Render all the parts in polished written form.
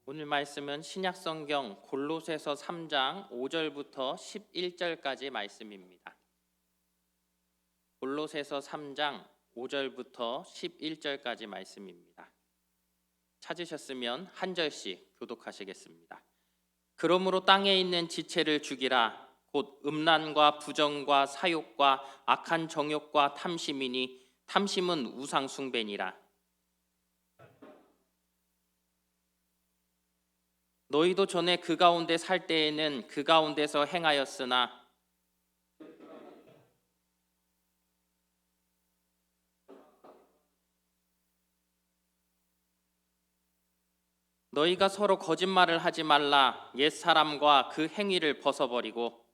오늘 말씀은 신약성경 골로새서 3장 5절부터 11절까지 말씀입니다. 골로새서 3장 5절부터 11절까지 말씀입니다. 찾으셨으면 한 절씩 교독하시겠습니다. 그러므로 땅에 있는 지체를 죽이라. 곧 음란과 부정과 사욕과 악한 정욕과 탐심이니 탐심은 우상 숭배니라. 너희도 전에 그 가운데 살 때에는 그 가운데서 행하였으나 너희가 서로 거짓말을 하지 말라. 옛사람과 그 행위를 벗어버리고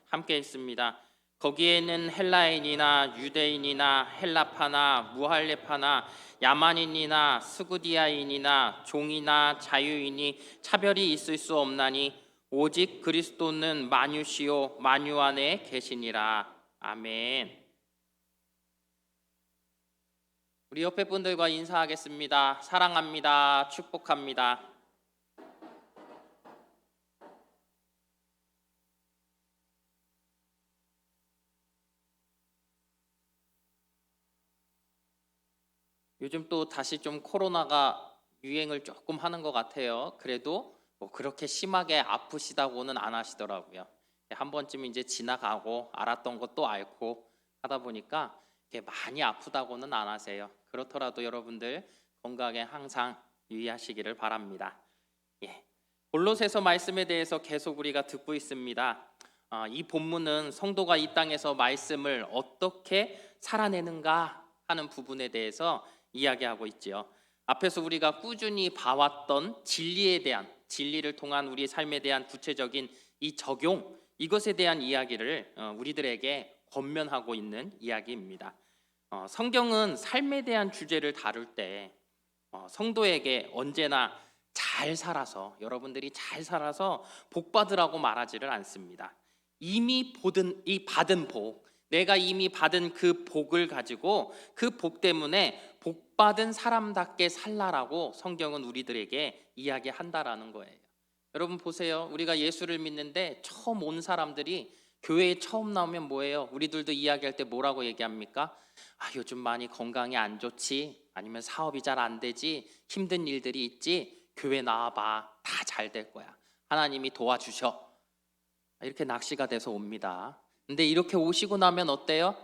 함께 있습니다. 거기에는 헬라인이나 유대인이나 헬라파나 무할레파나 야만인이나 스구디아인이나 종이나 자유인이 차별이 있을 수 없나니 오직 그리스도는 만유시요 만유 안에 계시니라. 아멘. 우리 옆에 분들과 인사하겠습니다. 사랑합니다. 축복합니다. 요즘 또 다시 좀 코로나가 유행을 조금 하는 것 같아요. 그래도 뭐 그렇게 심하게 아프시다고는 안 하시더라고요. 한 번쯤 이제 지나가고 알았던 것도 앓고 하다 보니까 많이 아프다고는 안 하세요. 그렇더라도 여러분들 건강에 항상 유의하시기를 바랍니다. 예. 골로새서 말씀에 대해서 계속 우리가 듣고 있습니다. 이 본문은 성도가 이 땅에서 말씀을 어떻게 살아내는가 하는 부분에 대해서 이야기하고 있지요. 앞에서 우리가 꾸준히 봐왔던 진리를 통한 우리 삶에 대한 구체적인 이 적용, 이것에 대한 이야기를 우리들에게 권면하고 있는 이야기입니다. 성경은 삶에 대한 주제를 다룰 때 성도에게 언제나 잘 살아서, 여러분들이 잘 살아서 복 받으라고 말하지를 않습니다. 이미 받은 복, 내가 이미 받은 그 복을 가지고 그 복 때문에 복 받은 사람답게 살라라고 성경은 우리들에게 이야기한다라는 거예요. 여러분 보세요. 우리가 예수를 믿는데 처음 온 사람들이 교회에 처음 나오면 뭐예요? 우리들도 이야기할 때 뭐라고 얘기합니까? 요즘 많이 건강이 안 좋지, 아니면 사업이 잘 안 되지, 힘든 일들이 있지, 교회 나와봐, 다 잘 될 거야, 하나님이 도와주셔, 이렇게 낚시가 돼서 옵니다. 근데 이렇게 오시고 나면 어때요?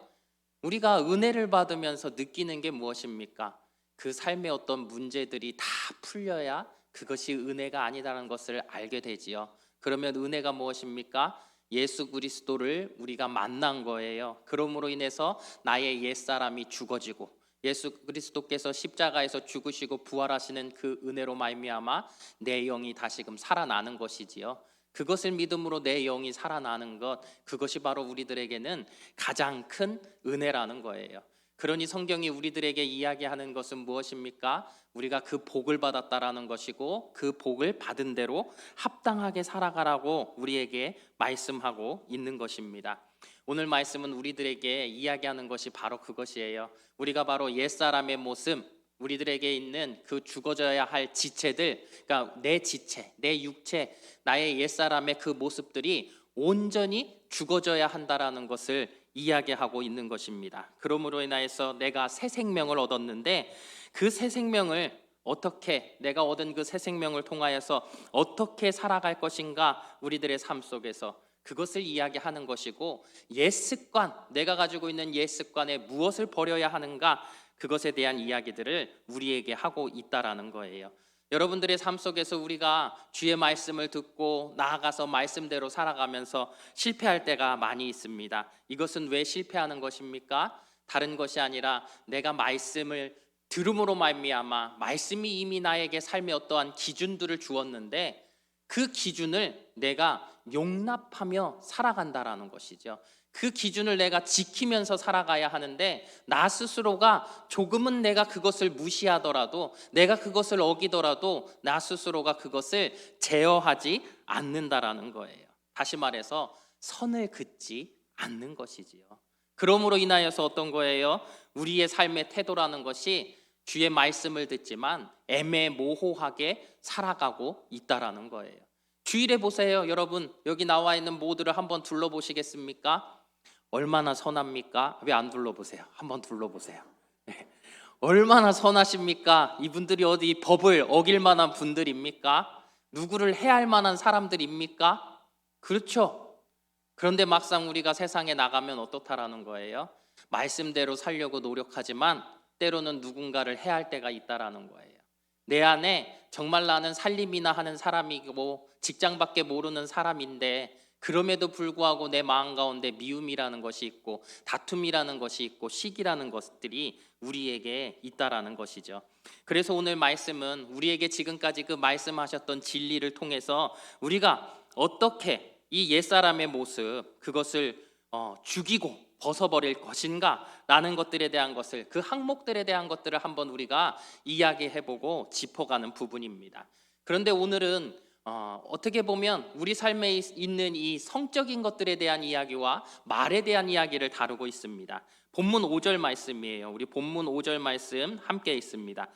우리가 은혜를 받으면서 느끼는 게 무엇입니까? 그 삶의 어떤 문제들이 다 풀려야 그것이 은혜가 아니라는 것을 알게 되지요. 그러면 은혜가 무엇입니까? 예수 그리스도를 우리가 만난 거예요. 그러므로 인해서 나의 옛사람이 죽어지고 예수 그리스도께서 십자가에서 죽으시고 부활하시는 그 은혜로 말미암아 내 영이 다시금 살아나는 것이지요. 그것을 믿음으로 내 영이 살아나는 것, 그것이 바로 우리들에게는 가장 큰 은혜라는 거예요. 그러니 성경이 우리들에게 이야기하는 것은 무엇입니까? 우리가 그 복을 받았다라는 것이고 그 복을 받은 대로 합당하게 살아가라고 우리에게 말씀하고 있는 것입니다. 오늘 말씀은 우리들에게 이야기하는 것이 바로 그것이에요. 우리가 바로 옛사람의 모습, 우리들에게 있는 그 죽어져야 할 지체들, 그러니까 내 지체, 내 육체, 나의 옛사람의 그 모습들이 온전히 죽어져야 한다라는 것을 이야기하고 있는 것입니다. 그러므로 인하여서 내가 새 생명을 얻었는데 그 새 생명을 어떻게, 내가 얻은 그 새 생명을 통하여서 어떻게 살아갈 것인가, 우리들의 삶 속에서 그것을 이야기하는 것이고, 옛 습관, 내가 가지고 있는 옛 습관에 무엇을 버려야 하는가, 그것에 대한 이야기들을 우리에게 하고 있다라는 거예요. 여러분들의 삶 속에서 우리가 주의 말씀을 듣고 나아가서 말씀대로 살아가면서 실패할 때가 많이 있습니다. 이것은 왜 실패하는 것입니까? 다른 것이 아니라 내가 말씀을 들음으로 말미암아 말씀이 이미 나에게 삶의 어떠한 기준들을 주었는데 그 기준을 내가 용납하며 살아간다라는 것이죠. 그 기준을 내가 지키면서 살아가야 하는데 나 스스로가 조금은 내가 그것을 무시하더라도, 내가 그것을 어기더라도 나 스스로가 그것을 제어하지 않는다라는 거예요. 다시 말해서 선을 긋지 않는 것이지요. 그러므로 인하여서 어떤 거예요? 우리의 삶의 태도라는 것이 주의 말씀을 듣지만 애매모호하게 살아가고 있다라는 거예요. 주일에 보세요. 여러분, 여기 나와 있는 모두를 한번 둘러보시겠습니까? 얼마나 선합니까? 왜 안 둘러보세요? 한번 둘러보세요. 네. 얼마나 선하십니까? 이분들이 어디 법을 어길 만한 분들입니까? 누구를 해할 만한 사람들입니까? 그렇죠. 그런데 막상 우리가 세상에 나가면 어떻다라는 거예요? 말씀대로 살려고 노력하지만 때로는 누군가를 해할 때가 있다라는 거예요. 내 안에 정말 나는 살림이나 하는 사람이고 직장밖에 모르는 사람인데 그럼에도 불구하고 내 마음 가운데 미움이라는 것이 있고 다툼이라는 것이 있고 시기라는 것들이 우리에게 있다라는 것이죠. 그래서 오늘 말씀은 우리에게 지금까지 그 말씀하셨던 진리를 통해서 우리가 어떻게 이 옛사람의 모습 그것을 죽이고 벗어버릴 것인가 라는 것들에 대한 것을 그 항목들에 대한 것들을 한번 우리가 이야기해보고 짚어가는 부분입니다. 그런데 오늘은 어떻게 보면 우리 삶에 있는 이 성적인 것들에 대한 이야기와 말에 대한 이야기를 다루고 있습니다. 본문 5절 말씀이에요. 우리 본문 5절 말씀 함께 있습니다.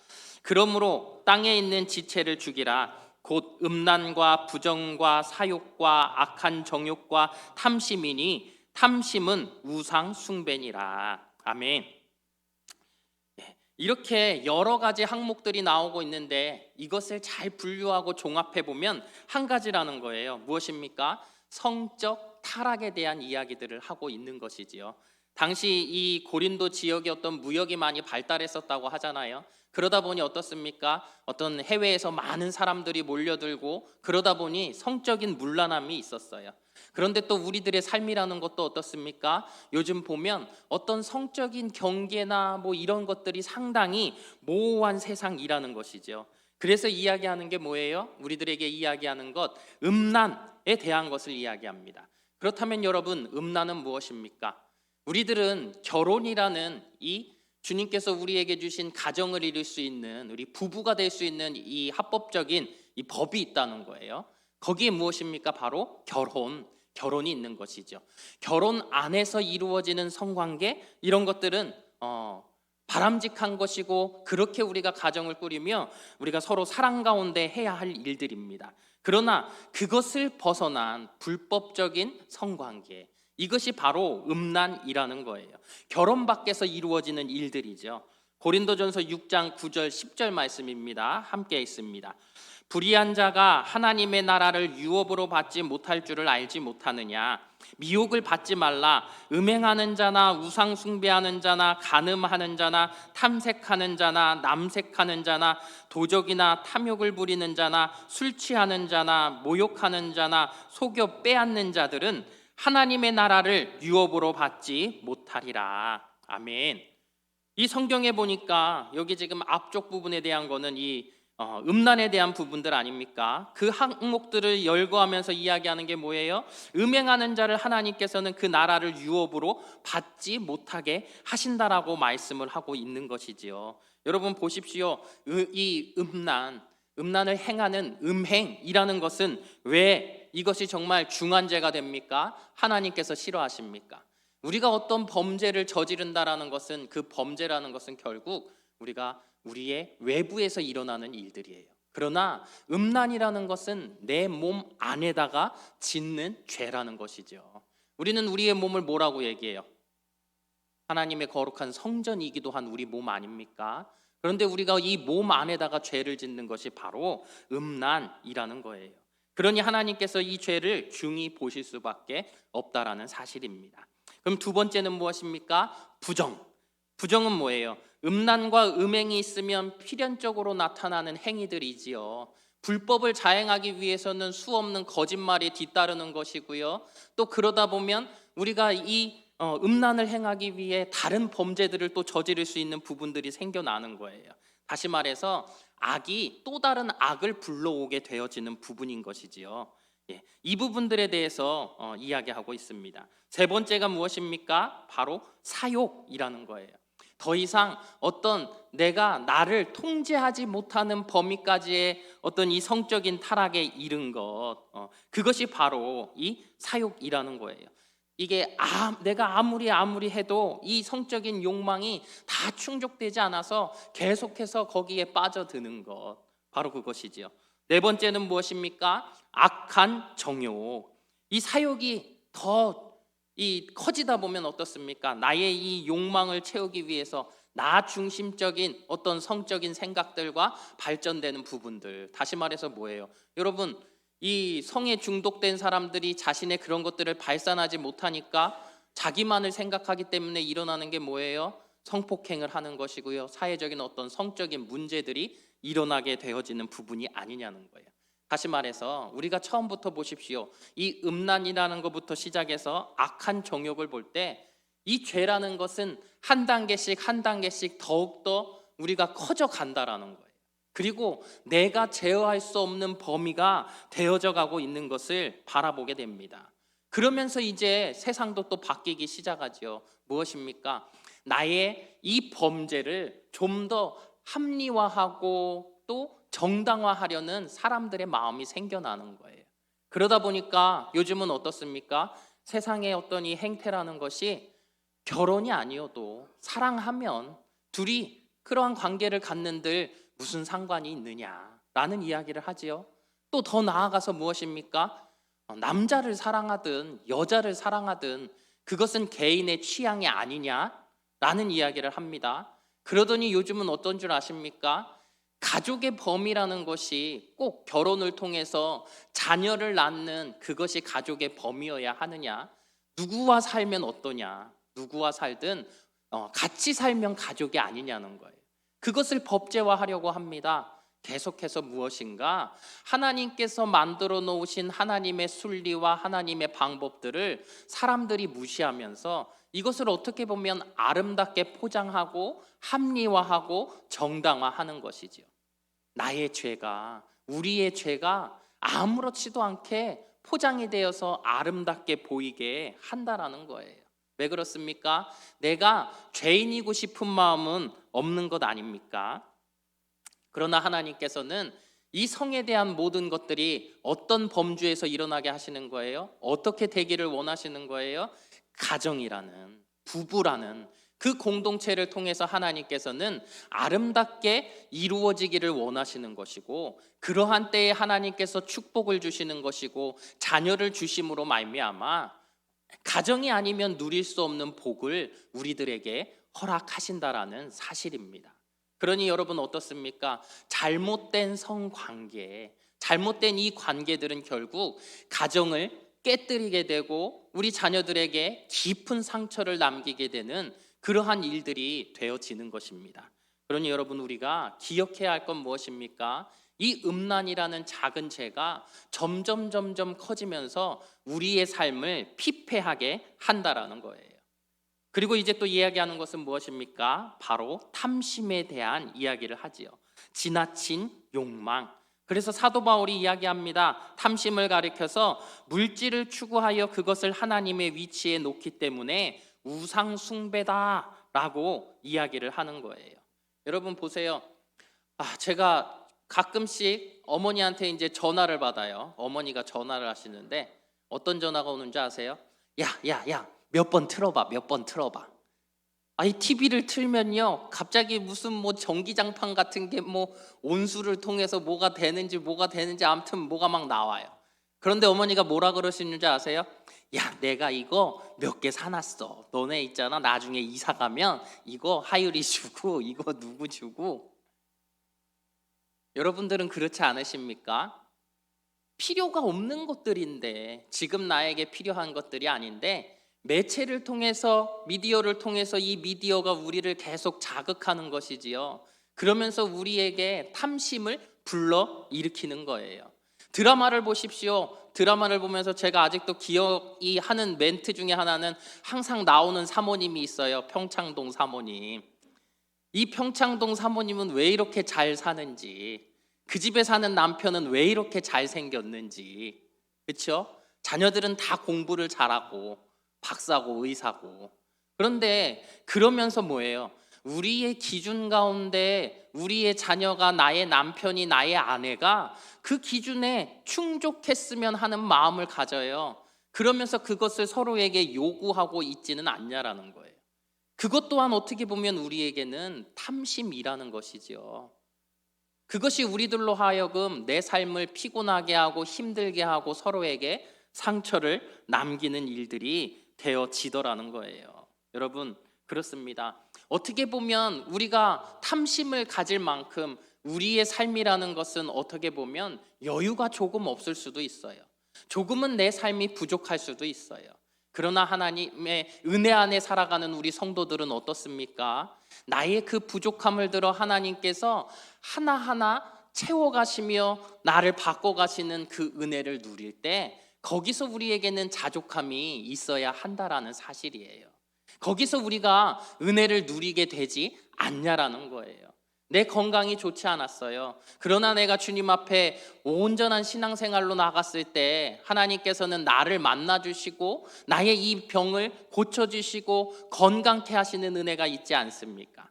그러므로 땅에 있는 지체를 죽이라. 곧 음란과 부정과 사욕과 악한 정욕과 탐심이니 탐심은 우상 숭배니라. 아멘. 이렇게 여러 가지 항목들이 나오고 있는데 이것을 잘 분류하고 종합해 보면 한 가지라는 거예요. 무엇입니까? 성적 타락에 대한 이야기들을 하고 있는 것이지요. 당시 이 고린도 지역에 어떤 무역이 많이 발달했었다고 하잖아요. 그러다 보니 어떻습니까? 어떤 해외에서 많은 사람들이 몰려들고 그러다 보니 성적인 문란함이 있었어요. 그런데 또 우리들의 삶이라는 것도 어떻습니까? 요즘 보면 어떤 성적인 경계나 뭐 이런 것들이 상당히 모호한 세상이라는 것이죠. 그래서 이야기하는 게 뭐예요? 우리들에게 이야기하는 것, 음란에 대한 것을 이야기합니다. 그렇다면 여러분, 음란은 무엇입니까? 우리들은 결혼이라는 이 주님께서 우리에게 주신 가정을 이룰 수 있는 우리 부부가 될 수 있는 이 합법적인 이 법이 있다는 거예요. 거기에 무엇입니까? 바로 결혼이 있는 것이죠. 결혼 안에서 이루어지는 성관계 이런 것들은 바람직한 것이고 그렇게 우리가 가정을 꾸리며 우리가 서로 사랑 가운데 해야 할 일들입니다. 그러나 그것을 벗어난 불법적인 성관계 이것이 바로 음란이라는 거예요. 결혼 밖에서 이루어지는 일들이죠. 고린도전서 6장 9절 10절 말씀입니다. 함께 있습니다. 불의한 자가 하나님의 나라를 유업으로 받지 못할 줄을 알지 못하느냐. 미혹을 받지 말라. 음행하는 자나 우상 숭배하는 자나 간음하는 자나 탐색하는 자나 남색하는 자나 도적이나 탐욕을 부리는 자나 술 취하는 자나 모욕하는 자나 속여 빼앗는 자들은 하나님의 나라를 유업으로 받지 못하리라. 아멘. 이 성경에 보니까 여기 지금 앞쪽 부분에 대한 거는 이 음란에 대한 부분들 아닙니까? 그 항목들을 열거하면서 이야기하는 게 뭐예요? 음행하는 자를 하나님께서는 그 나라를 유업으로 받지 못하게 하신다라고 말씀을 하고 있는 것이지요. 여러분 보십시오. 이 음란을 행하는 음행이라는 것은 왜 이것이 정말 중한 죄가 됩니까? 하나님께서 싫어하십니까? 우리가 어떤 범죄를 저지른다라는 것은 그 범죄라는 것은 결국 우리가 우리의 외부에서 일어나는 일들이에요. 그러나 음란이라는 것은 내 몸 안에다가 짓는 죄라는 것이죠. 우리는 우리의 몸을 뭐라고 얘기해요? 하나님의 거룩한 성전이기도 한 우리 몸 아닙니까? 그런데 우리가 이 몸 안에다가 죄를 짓는 것이 바로 음란이라는 거예요. 그러니 하나님께서 이 죄를 중히 보실 수밖에 없다라는 사실입니다. 그럼 두 번째는 무엇입니까? 부정은 뭐예요? 음란과 음행이 있으면 필연적으로 나타나는 행위들이지요. 불법을 자행하기 위해서는 수없는 거짓말이 뒤따르는 것이고요. 또 그러다 보면 우리가 이 음란을 행하기 위해 다른 범죄들을 또 저지를 수 있는 부분들이 생겨나는 거예요. 다시 말해서 악이 또 다른 악을 불러오게 되어지는 부분인 것이지요. 이 부분들에 대해서 이야기하고 있습니다. 세 번째가 무엇입니까? 바로 사욕이라는 거예요. 더 이상 어떤 내가 나를 통제하지 못하는 범위까지의 어떤 이 성적인 타락에 이른 것, 그것이 바로 이 사욕이라는 거예요. 이게 내가 아무리 해도 이 성적인 욕망이 다 충족되지 않아서 계속해서 거기에 빠져드는 것, 바로 그것이지요. 네 번째는 무엇입니까? 악한 정욕. 이 사욕이 더 커지다 보면 어떻습니까? 나의 이 욕망을 채우기 위해서 나 중심적인 어떤 성적인 생각들과 발전되는 부분들. 다시 말해서 뭐예요? 여러분, 이 성에 중독된 사람들이 자신의 그런 것들을 발산하지 못하니까 자기만을 생각하기 때문에 일어나는 게 뭐예요? 성폭행을 하는 것이고요. 사회적인 어떤 성적인 문제들이 일어나게 되어지는 부분이 아니냐는 거예요. 다시 말해서 우리가 처음부터 보십시오. 이 음란이라는 것부터 시작해서 악한 정욕을 볼 때 이 죄라는 것은 한 단계씩 더욱더 우리가 커져 간다라는 거예요. 그리고 내가 제어할 수 없는 범위가 되어져 가고 있는 것을 바라보게 됩니다. 그러면서 이제 세상도 또 바뀌기 시작하죠. 무엇입니까? 나의 이 범죄를 좀 더 합리화하고 또 정당화하려는 사람들의 마음이 생겨나는 거예요. 그러다 보니까 요즘은 어떻습니까? 세상의 어떤 이 행태라는 것이 결혼이 아니어도 사랑하면 둘이 그러한 관계를 갖는들 무슨 상관이 있느냐라는 이야기를 하지요. 또 더 나아가서 무엇입니까? 남자를 사랑하든 여자를 사랑하든 그것은 개인의 취향이 아니냐라는 이야기를 합니다. 그러더니 요즘은 어떤 줄 아십니까? 가족의 범위라는 것이 꼭 결혼을 통해서 자녀를 낳는 그것이 가족의 범위여야 하느냐? 누구와 살면 어떠냐? 누구와 살든 같이 살면 가족이 아니냐는 거예요. 그것을 법제화하려고 합니다. 계속해서 무엇인가? 하나님께서 만들어 놓으신 하나님의 순리와 하나님의 방법들을 사람들이 무시하면서 이것을 어떻게 보면 아름답게 포장하고 합리화하고 정당화하는 것이지요. 나의 죄가, 우리의 죄가 아무렇지도 않게 포장이 되어서 아름답게 보이게 한다라는 거예요. 왜 그렇습니까? 내가 죄인이고 싶은 마음은 없는 것 아닙니까? 그러나 하나님께서는 이 성에 대한 모든 것들이 어떤 범주에서 일어나게 하시는 거예요? 어떻게 되기를 원하시는 거예요? 가정이라는, 부부라는 그 공동체를 통해서 하나님께서는 아름답게 이루어지기를 원하시는 것이고, 그러한 때에 하나님께서 축복을 주시는 것이고 자녀를 주심으로 말미암아 가정이 아니면 누릴 수 없는 복을 우리들에게 허락하신다라는 사실입니다. 그러니 여러분 어떻습니까? 잘못된 성관계, 잘못된 이 관계들은 결국 가정을 깨뜨리게 되고 우리 자녀들에게 깊은 상처를 남기게 되는 그러한 일들이 되어지는 것입니다. 그러니 여러분 우리가 기억해야 할 건 무엇입니까? 이 음란이라는 작은 죄가 점점 커지면서 우리의 삶을 피폐하게 한다라는 거예요. 그리고 이제 또 이야기하는 것은 무엇입니까? 바로 탐심에 대한 이야기를 하지요. 지나친 욕망. 그래서 사도 바울이 이야기합니다. 탐심을 가리켜서 물질을 추구하여 그것을 하나님의 위치에 놓기 때문에 우상 숭배다라고 이야기를 하는 거예요. 여러분 보세요. 제가 가끔씩 어머니한테 이제 전화를 받아요. 어머니가 전화를 하시는데 어떤 전화가 오는지 아세요? 야, 몇 번 틀어봐, 몇 번 틀어봐. 아니 TV를 틀면요, 갑자기 무슨 뭐 전기장판 같은 게 뭐 온수를 통해서 뭐가 되는지 아무튼 뭐가 막 나와요. 그런데 어머니가 뭐라 그러시는 줄 아세요? 야, 내가 이거 몇 개 사놨어. 너네 있잖아, 나중에 이사 가면 이거 하율이 주고 이거 누구 주고. 여러분들은 그렇지 않으십니까? 필요가 없는 것들인데, 지금 나에게 필요한 것들이 아닌데 매체를 통해서, 미디어를 통해서 이 미디어가 우리를 계속 자극하는 것이지요. 그러면서 우리에게 탐심을 불러 일으키는 거예요. 드라마를 보십시오. 드라마를 보면서 제가 아직도 기억이 하는 멘트 중에 하나는 항상 나오는 사모님이 있어요. 평창동 사모님. 이 평창동 사모님은 왜 이렇게 잘 사는지, 그 집에 사는 남편은 왜 이렇게 잘 생겼는지, 그렇죠? 자녀들은 다 공부를 잘하고 박사고 의사고. 그런데 그러면서 뭐예요? 우리의 기준 가운데 우리의 자녀가, 나의 남편이, 나의 아내가 그 기준에 충족했으면 하는 마음을 가져요. 그러면서 그것을 서로에게 요구하고 있지는 않냐라는 거예요. 그것 또한 어떻게 보면 우리에게는 탐심이라는 것이지요. 그것이 우리들로 하여금 내 삶을 피곤하게 하고 힘들게 하고 서로에게 상처를 남기는 일들이 되어지더라는 거예요. 여러분, 그렇습니다. 어떻게 보면 우리가 탐심을 가질 만큼 우리의 삶이라는 것은 어떻게 보면 여유가 조금 없을 수도 있어요. 조금은 내 삶이 부족할 수도 있어요. 그러나 하나님의 은혜 안에 살아가는 우리 성도들은 어떻습니까? 나의 그 부족함을 들어 하나님께서 하나하나 채워가시며 나를 바꿔가시는 그 은혜를 누릴 때 거기서 우리에게는 자족함이 있어야 한다라는 사실이에요. 거기서 우리가 은혜를 누리게 되지 않냐라는 거예요. 내 건강이 좋지 않았어요. 그러나 내가 주님 앞에 온전한 신앙생활로 나갔을 때 하나님께서는 나를 만나주시고 나의 이 병을 고쳐주시고 건강케 하시는 은혜가 있지 않습니까?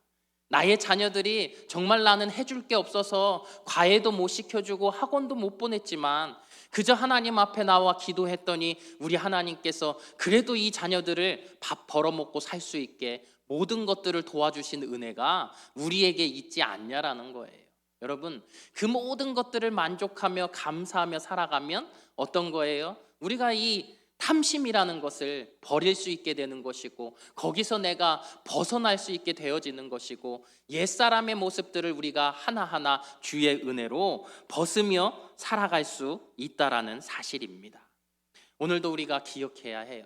나의 자녀들이 정말 나는 해줄 게 없어서 과외도 못 시켜주고 학원도 못 보냈지만 그저 하나님 앞에 나와 기도했더니 우리 하나님께서 그래도 이 자녀들을 밥 벌어먹고 살 수 있게 모든 것들을 도와주신 은혜가 우리에게 있지 않냐라는 거예요. 여러분, 그 모든 것들을 만족하며 감사하며 살아가면 어떤 거예요? 우리가 이 탐심이라는 것을 버릴 수 있게 되는 것이고 거기서 내가 벗어날 수 있게 되어지는 것이고 옛사람의 모습들을 우리가 하나하나 주의 은혜로 벗으며 살아갈 수 있다라는 사실입니다. 오늘도 우리가 기억해야 해요.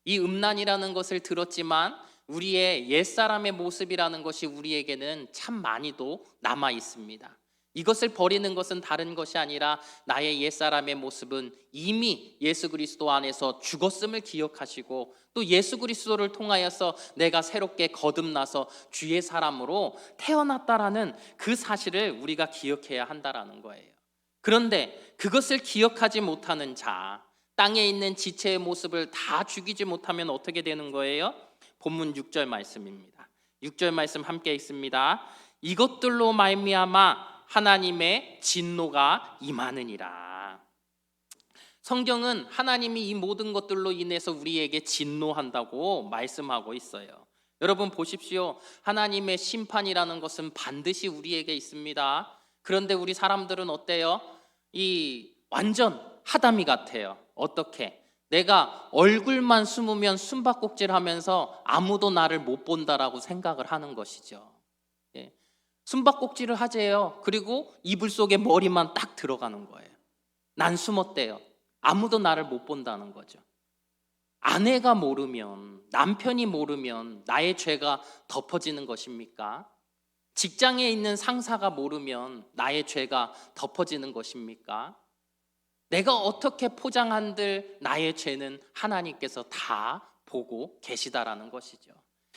이 음란이라는 것을 들었지만 우리의 옛사람의 모습이라는 것이 우리에게는 참 많이도 남아 있습니다. 이것을 버리는 것은 다른 것이 아니라 나의 옛사람의 모습은 이미 예수 그리스도 안에서 죽었음을 기억하시고 또 예수 그리스도를 통하여서 내가 새롭게 거듭나서 주의 사람으로 태어났다라는 그 사실을 우리가 기억해야 한다라는 거예요. 그런데 그것을 기억하지 못하는 자, 땅에 있는 지체의 모습을 다 죽이지 못하면 어떻게 되는 거예요? 본문 6절 말씀입니다. 6절 말씀 함께 읽습니다. 이것들로 말미암아 하나님의 진노가 임하느니라. 성경은 하나님이 이 모든 것들로 인해서 우리에게 진노한다고 말씀하고 있어요. 여러분 보십시오. 하나님의 심판이라는 것은 반드시 우리에게 있습니다. 그런데 우리 사람들은 어때요? 이 완전 하다미 같아요. 어떻게? 내가 얼굴만 숨으면 숨바꼭질하면서 아무도 나를 못 본다라고 생각을 하는 것이죠. 예. 숨바꼭질을 하재요. 그리고 이불 속에 머리만 딱 들어가는 거예요. 난 숨었대요. 아무도 나를 못 본다는 거죠. 아내가 모르면, 남편이 모르면 나의 죄가 덮어지는 것입니까? 직장에 있는 상사가 모르면 나의 죄가 덮어지는 것입니까? 내가 어떻게 포장한들 나의 죄는 하나님께서 다 보고 계시다라는 것이죠.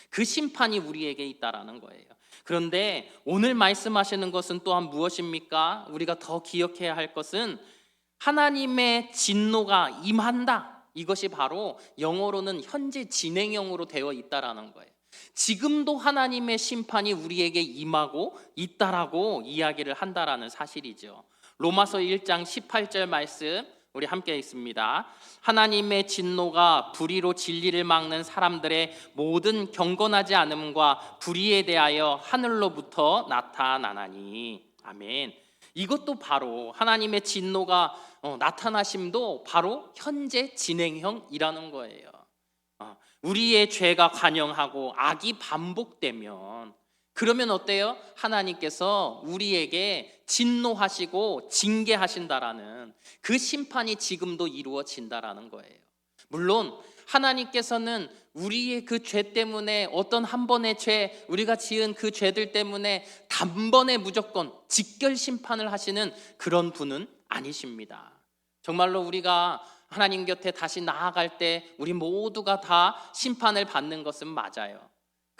그 심판이 우리에게 있다라는 거예요. 그런데 오늘 말씀하시는 것은 또한 무엇입니까? 우리가 더 기억해야 할 것은 하나님의 진노가 임한다. 이것이 바로 영어로는 현재 진행형으로 되어 있다라는 거예요. 지금도 하나님의 심판이 우리에게 임하고 있다라고 이야기를 한다라는 사실이죠. 로마서 1장 18절 말씀 우리 함께 읽습니다. 하나님의 진노가 불의로 진리를 막는 사람들의 모든 경건하지 않음과 불의에 대하여 하늘로부터 나타나나니. 아멘. 이것도 바로 하나님의 진노가 나타나심도 바로 현재 진행형이라는 거예요. 우리의 죄가 관영하고 악이 반복되면 그러면 어때요? 하나님께서 우리에게 진노하시고 징계하신다라는 그 심판이 지금도 이루어진다라는 거예요. 물론 하나님께서는 우리의 그 죄 때문에 어떤 한 번의 죄, 우리가 지은 그 죄들 때문에 단번에 무조건 직결 심판을 하시는 그런 분은 아니십니다. 정말로 우리가 하나님 곁에 다시 나아갈 때 우리 모두가 다 심판을 받는 것은 맞아요.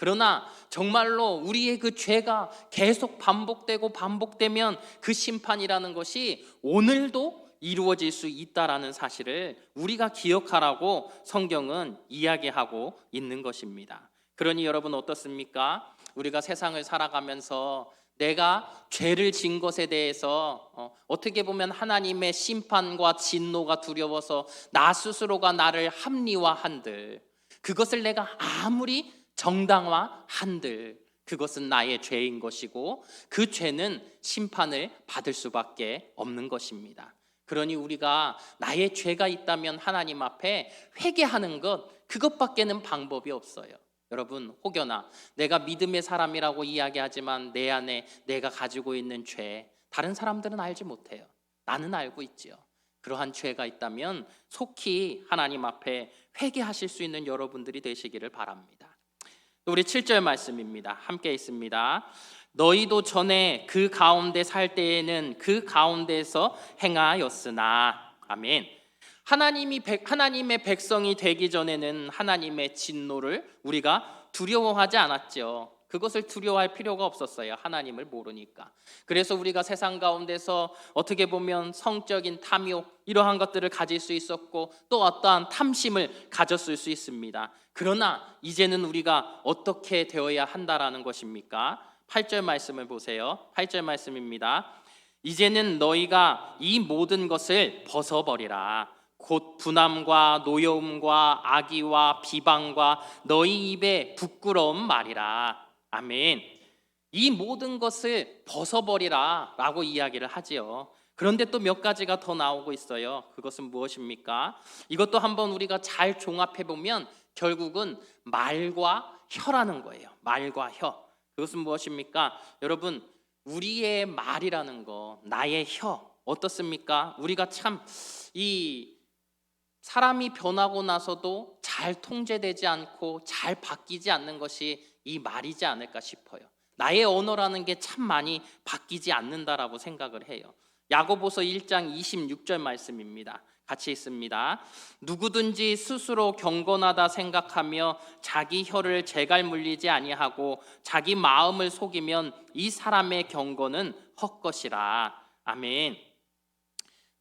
그러나 정말로 우리의 그 죄가 계속 반복되면 그 심판이라는 것이 오늘도 이루어질 수 있다라는 사실을 우리가 기억하라고 성경은 이야기하고 있는 것입니다. 그러니 여러분 어떻습니까? 우리가 세상을 살아가면서 내가 죄를 진 것에 대해서 어떻게 보면 하나님의 심판과 진노가 두려워서 나 스스로가 나를 합리화한들, 그것을 내가 아무리 정당화한들 그것은 나의 죄인 것이고 그 죄는 심판을 받을 수밖에 없는 것입니다. 그러니 우리가 나의 죄가 있다면 하나님 앞에 회개하는 것, 그것밖에는 방법이 없어요. 여러분, 혹여나 내가 믿음의 사람이라고 이야기하지만 내 안에 내가 가지고 있는 죄, 다른 사람들은 알지 못해요. 나는 알고 있지요. 그러한 죄가 있다면 속히 하나님 앞에 회개하실 수 있는 여러분들이 되시기를 바랍니다. 우리 7절 말씀입니다. 함께 있습니다. 너희도 전에 그 가운데 살 때에는 그 가운데에서 행하였으나. 아멘. 하나님의 백성이 되기 전에는 하나님의 진노를 우리가 두려워하지 않았죠. 그것을 두려워할 필요가 없었어요. 하나님을 모르니까. 그래서 우리가 세상 가운데서 어떻게 보면 성적인 탐욕 이러한 것들을 가질 수 있었고 또 어떠한 탐심을 가졌을 수 있습니다. 그러나 이제는 우리가 어떻게 되어야 한다라는 것입니까? 8절 말씀을 보세요. 8절 말씀입니다. 이제는 너희가 이 모든 것을 벗어버리라. 곧 분함과 노여움과 악의와 비방과 너희 입에 부끄러운 말이라. 아멘. 이 모든 것을 벗어버리라 라고 이야기를 하지요. 그런데 또 몇 가지가 더 나오고 있어요. 그것은 무엇입니까? 이것도 한번 우리가 잘 종합해 보면 결국은 말과 혀라는 거예요. 말과 혀. 그것은 무엇입니까? 여러분, 우리의 말이라는 거, 나의 혀 어떻습니까? 우리가 참 이 사람이 변하고 나서도 잘 통제되지 않고 잘 바뀌지 않는 것이 이 말이지 않을까 싶어요. 나의 언어라는 게 참 많이 바뀌지 않는다라고 생각을 해요. 야고보서 1장 26절 말씀입니다. 같이 있습니다. 누구든지 스스로 경건하다 생각하며 자기 혀를 재갈 물리지 아니하고 자기 마음을 속이면 이 사람의 경건은 헛것이라. 아멘.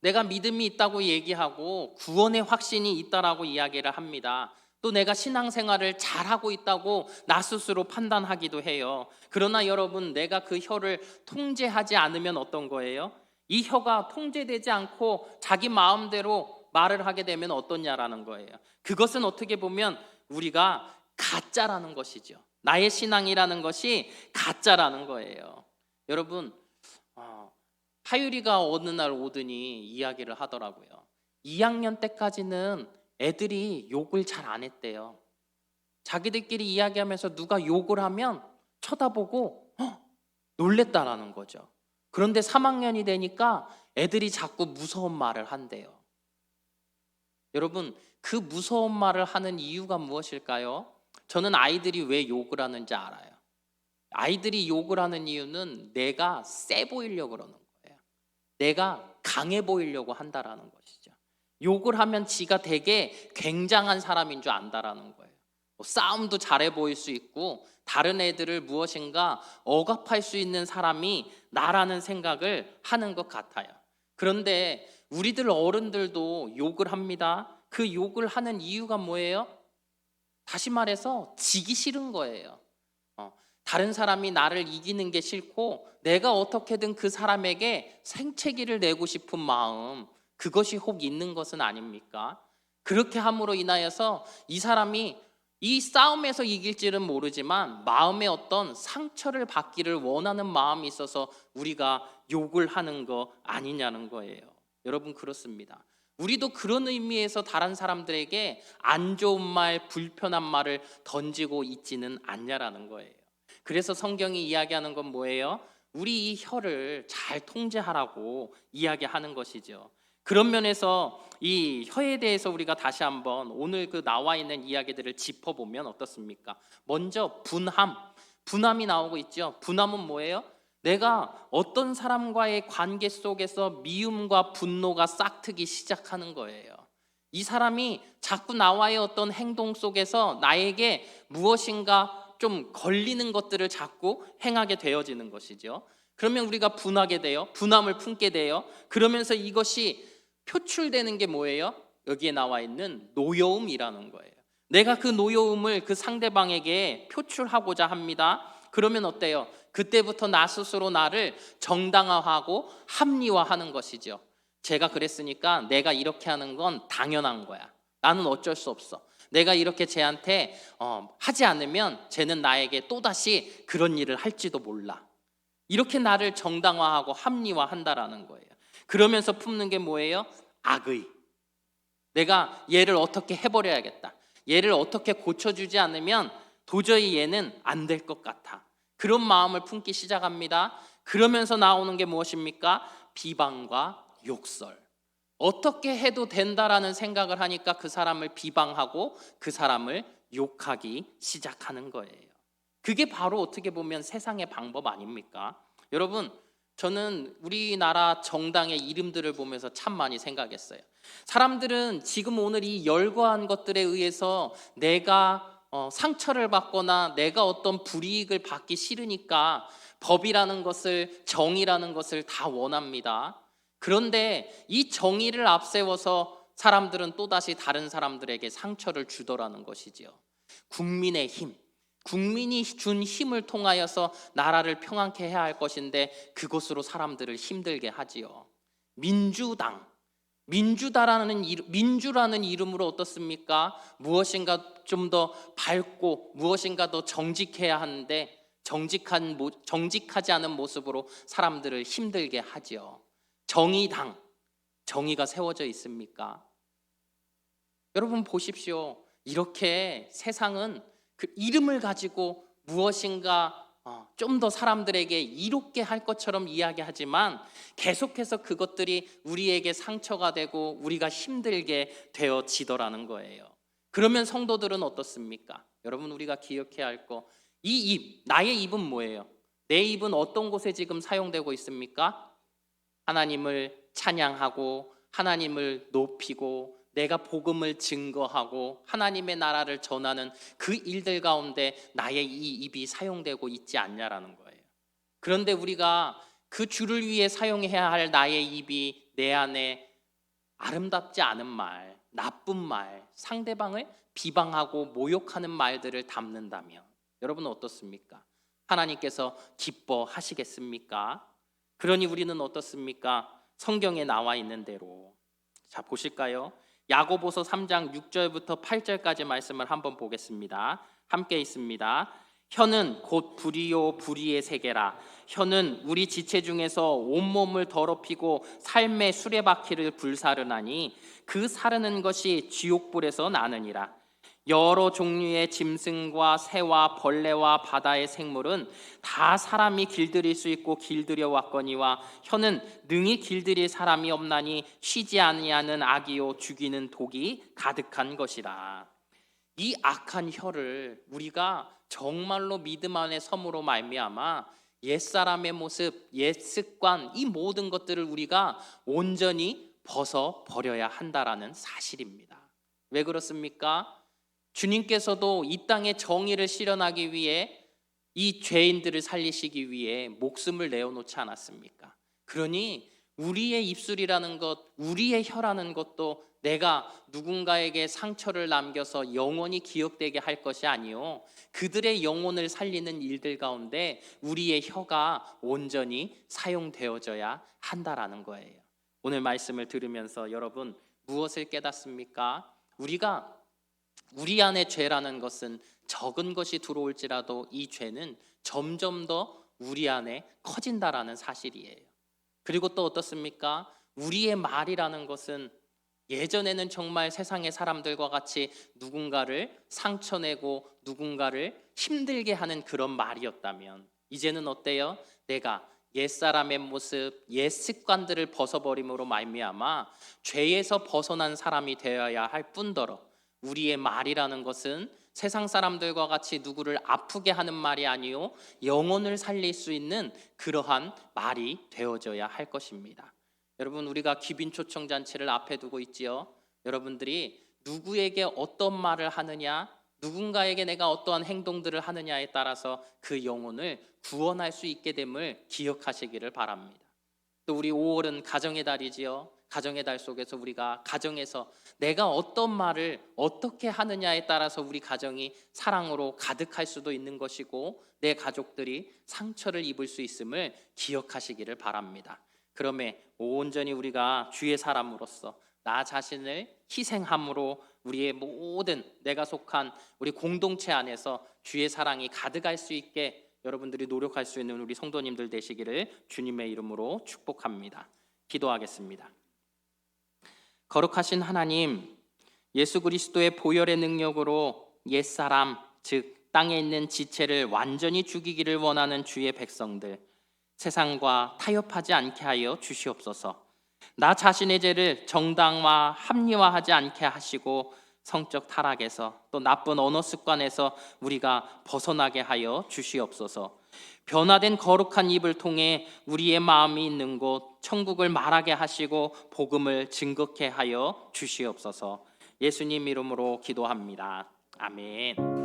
내가 믿음이 있다고 얘기하고 구원의 확신이 있다라고 이야기를 합니다. 또 내가 신앙생활을 잘하고 있다고 나 스스로 판단하기도 해요. 그러나 여러분, 내가 그 혀를 통제하지 않으면 어떤 거예요? 이 혀가 통제되지 않고 자기 마음대로 말을 하게 되면 어떠냐라는 거예요. 그것은 어떻게 보면 우리가 가짜라는 것이죠. 나의 신앙이라는 것이 가짜라는 거예요. 여러분, 하율이가 어느 날 오더니 이야기를 하더라고요. 2학년 때까지는 애들이 욕을 잘 안 했대요. 자기들끼리 이야기하면서 누가 욕을 하면 쳐다보고 놀랬다라는 거죠. 그런데 3학년이 되니까 애들이 자꾸 무서운 말을 한대요. 여러분, 그 무서운 말을 하는 이유가 무엇일까요? 저는 아이들이 왜 욕을 하는지 알아요. 아이들이 욕을 하는 이유는 내가 세 보이려고 그러는 거예요. 내가 강해 보이려고 한다라는 것이죠. 욕을 하면 지가 되게 굉장한 사람인 줄 안다라는 거예요. 싸움도 잘해 보일 수 있고 다른 애들을 무엇인가 억압할 수 있는 사람이 나라는 생각을 하는 것 같아요. 그런데 우리들 어른들도 욕을 합니다. 그 욕을 하는 이유가 뭐예요? 다시 말해서 지기 싫은 거예요. 다른 사람이 나를 이기는 게 싫고 내가 어떻게든 그 사람에게 생채기를 내고 싶은 마음, 그것이 혹 있는 것은 아닙니까? 그렇게 함으로 인하여서 이 사람이 이 싸움에서 이길지는 모르지만 마음에 어떤 상처를 받기를 원하는 마음이 있어서 우리가 욕을 하는 거 아니냐는 거예요. 여러분, 그렇습니다. 우리도 그런 의미에서 다른 사람들에게 안 좋은 말, 불편한 말을 던지고 있지는 않냐라는 거예요. 그래서 성경이 이야기하는 건 뭐예요? 우리 이 혀를 잘 통제하라고 이야기하는 것이죠. 그런 면에서 이 혀에 대해서 우리가 다시 한번 오늘 그 나와 있는 이야기들을 짚어보면 어떻습니까? 먼저 분함이 나오고 있죠. 분함은 뭐예요? 내가 어떤 사람과의 관계 속에서 미움과 분노가 싹트기 시작하는 거예요. 이 사람이 자꾸 나와의 어떤 행동 속에서 나에게 무엇인가 좀 걸리는 것들을 자꾸 행하게 되어지는 것이죠. 그러면 우리가 분하게 돼요. 분함을 품게 돼요. 그러면서 이것이 표출되는 게 뭐예요? 여기에 나와 있는 노여움이라는 거예요. 내가 그 노여움을 그 상대방에게 표출하고자 합니다. 그러면 어때요? 그때부터 나 스스로 나를 정당화하고 합리화하는 것이죠. 제가 그랬으니까 내가 이렇게 하는 건 당연한 거야. 나는 어쩔 수 없어. 내가 이렇게 쟤한테 하지 않으면 쟤는 나에게 또다시 그런 일을 할지도 몰라. 이렇게 나를 정당화하고 합리화한다라는 거예요. 그러면서 품는 게 뭐예요? 악의. 내가 얘를 어떻게 해버려야겠다. 얘를 어떻게 고쳐주지 않으면 도저히 얘는 안 될 것 같아. 그런 마음을 품기 시작합니다. 그러면서 나오는 게 무엇입니까? 비방과 욕설. 어떻게 해도 된다라는 생각을 하니까 그 사람을 비방하고 그 사람을 욕하기 시작하는 거예요. 그게 바로 어떻게 보면 세상의 방법 아닙니까? 여러분, 저는 우리나라 정당의 이름들을 보면서 참 많이 생각했어요. 사람들은 지금 오늘 이 열거한 것들에 의해서 내가 상처를 받거나 내가 어떤 불이익을 받기 싫으니까 법이라는 것을, 정의라는 것을 다 원합니다. 그런데 이 정의를 앞세워서 사람들은 또다시 다른 사람들에게 상처를 주더라는 것이지요. 국민의 힘, 국민이 준 힘을 통하여서 나라를 평안케 해야 할 것인데 그것으로 사람들을 힘들게 하지요. 민주당, 민주라는 이름으로 어떻습니까? 무엇인가 좀 더 밝고 무엇인가 더 정직해야 하는데 정직하지 않은 모습으로 사람들을 힘들게 하지요. 정의당, 정의가 세워져 있습니까? 여러분 보십시오. 이렇게 세상은 그 이름을 가지고 무엇인가 좀 더 사람들에게 이롭게 할 것처럼 이야기하지만 계속해서 그것들이 우리에게 상처가 되고 우리가 힘들게 되어지더라는 거예요. 그러면 성도들은 어떻습니까? 여러분 우리가 기억해야 할 거, 이 입, 나의 입은 뭐예요? 내 입은 어떤 곳에 지금 사용되고 있습니까? 하나님을 찬양하고 하나님을 높이고 내가 복음을 증거하고 하나님의 나라를 전하는 그 일들 가운데 나의 이 입이 사용되고 있지 않냐라는 거예요. 그런데 우리가 그 주를 위해 사용해야 할 나의 입이 내 안에 아름답지 않은 말, 나쁜 말, 상대방을 비방하고 모욕하는 말들을 담는다면 여러분은 어떻습니까? 하나님께서 기뻐하시겠습니까? 그러니 우리는 어떻습니까? 성경에 나와 있는 대로 자 보실까요? 야고보서 3장 6절부터 8절까지 말씀을 한번 보겠습니다. 함께 있습니다. 혀는 곧 불이요 불의의 세계라. 혀는 우리 지체 중에서 온몸을 더럽히고 삶의 수레바퀴를 불사르나니 그 사르는 것이 지옥불에서 나느니라. 여러 종류의 짐승과 새와 벌레와 바다의 생물은 다 사람이 길들일 수 있고 길들여 왔거니와 혀는 능히 길들일 사람이 없나니 쉬지 아니하는 악이요 죽이는 독이 가득한 것이라. 이 악한 혀를 우리가 정말로 믿음 안에 섬으로 말미암아 옛사람의 모습, 옛 습관, 이 모든 것들을 우리가 온전히 벗어 버려야 한다라는 사실입니다. 왜 그렇습니까? 주님께서도 이 땅에 정의를 실현하기 위해 이 죄인들을 살리시기 위해 목숨을 내어놓지 않았습니까? 그러니 우리의 입술이라는 것, 우리의 혀라는 것도 내가 누군가에게 상처를 남겨서 영원히 기억되게 할 것이 아니요 그들의 영혼을 살리는 일들 가운데 우리의 혀가 온전히 사용되어져야 한다라는 거예요. 오늘 말씀을 들으면서 여러분 무엇을 깨닫습니까? 우리 안에 죄라는 것은 적은 것이 들어올지라도 이 죄는 점점 더 우리 안에 커진다라는 사실이에요. 그리고 또 어떻습니까? 우리의 말이라는 것은 예전에는 정말 세상의 사람들과 같이 누군가를 상처내고 누군가를 힘들게 하는 그런 말이었다면 이제는 어때요? 내가 옛사람의 모습, 옛 습관들을 벗어버림으로 말미암아 죄에서 벗어난 사람이 되어야 할 뿐더러 우리의 말이라는 것은 세상 사람들과 같이 누구를 아프게 하는 말이 아니요 영혼을 살릴 수 있는 그러한 말이 되어져야 할 것입니다. 여러분 우리가 귀빈 초청 잔치를 앞에 두고 있지요. 여러분들이 누구에게 어떤 말을 하느냐, 누군가에게 내가 어떠한 행동들을 하느냐에 따라서 그 영혼을 구원할 수 있게 됨을 기억하시기를 바랍니다. 또 우리 5월은 가정의 달이지요. 가정의 달 속에서 우리가 가정에서 내가 어떤 말을 어떻게 하느냐에 따라서 우리 가정이 사랑으로 가득할 수도 있는 것이고 내 가족들이 상처를 입을 수 있음을 기억하시기를 바랍니다. 그러면 온전히 우리가 주의 사람으로서 나 자신을 희생함으로 우리의 모든 내가 속한 우리 공동체 안에서 주의 사랑이 가득할 수 있게 여러분들이 노력할 수 있는 우리 성도님들 되시기를 주님의 이름으로 축복합니다. 기도하겠습니다. 거룩하신 하나님, 예수 그리스도의 보혈의 능력으로 옛사람 즉 땅에 있는 지체를 완전히 죽이기를 원하는 주의 백성들, 세상과 타협하지 않게 하여 주시옵소서. 나 자신의 죄를 정당화 합리화하지 않게 하시고 성적 타락에서 또 나쁜 언어 습관에서 우리가 벗어나게 하여 주시옵소서. 변화된 거룩한 입을 통해 우리의 마음이 있는 곳 천국을 말하게 하시고 복음을 증거케 하여 주시옵소서. 예수님 이름으로 기도합니다. 아멘.